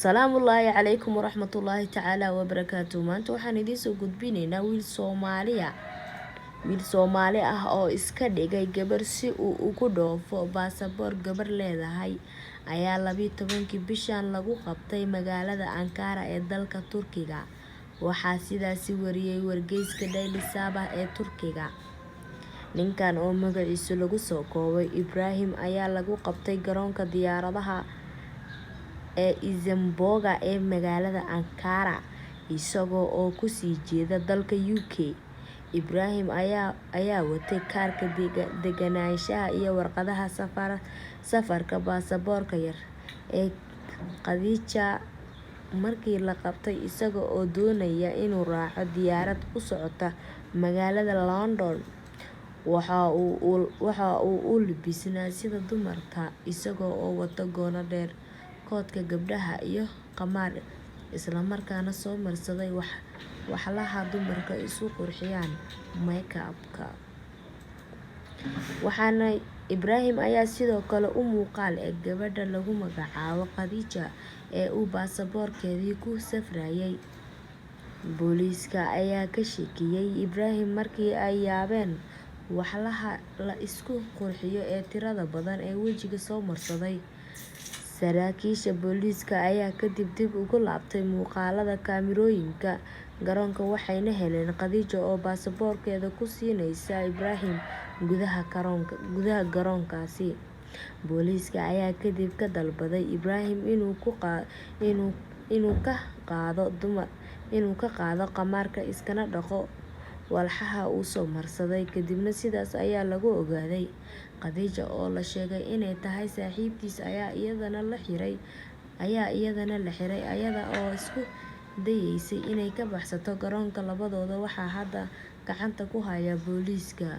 Salaamullaahi calaykum waraxmatullaahi tacaala wabarakaatu. Maanta waxaan idiin soo gudbinaynaa wiil Soomaali ah oo iska dhigay gabar si uu ugu dhoofo baasaboor gabar leedahay ayaa 12 bishan lagu qabtay magaalada Ankara ee dalka Turkiga. Waxaa sidaasi wariyay wargeyska Daily Sabah ee Turkiga. Ninkan oo magaciisa lagu soo koobay Ibrahim ayaa lagu qabtay garoonka diyaaradaha ee Izamboga ee magaalada Ankara isagoo oo ku sii jeeda dalka UK. Ibrahim ayaa watay kaarka deganaanshaha iyo warqadaha safarka baasaboorka yar ee Khadija markii la qabtay isaga oo doonaya inuu raaco diyaarad u socota magaalada London. Waxa uu u labisnaa sida dumarka isagoo oo wata goono dheer, koodka gabdhaha iyo qamaar, isla markaana soo marsaday waxlaha dumarka isu qurxiyaan make-up-ka. Ibrahim ayaa sidoo kale u muuqaal eg gabadha lagu magacaabo Khadija ee uu baasaboorkeedii ku safrayay. Booliiska ayaa ka shakiyay Ibrahim markii ay yaabeen waxlaha la isku qurxiyo ee tirada badan ee wejiga soo marsaday. Saraakiisha booliiska ayaa kadib dib ugu laabtay muuqaalada kaamirooyinka garoonka waxayna heleen Khadija oo baasaboorkeeda ku siinaysa Ibrahim gudaha garoonkaasi. Booliiska ayaa kadib ka dalbaday Ibrahim inuu ka qaado qamaarka iskana dhaqo walxaha uu soo marsaday. Kadibna sidaas ayaa lagu ogaaday. Khadija oo la sheegay inay tahay saaxiibtiis ayaa iyadana la xiray iyada oo isku dayeysay inay ka baxsato garoonka. Labadooda waxaa hadda gacanta ku haya booliiska.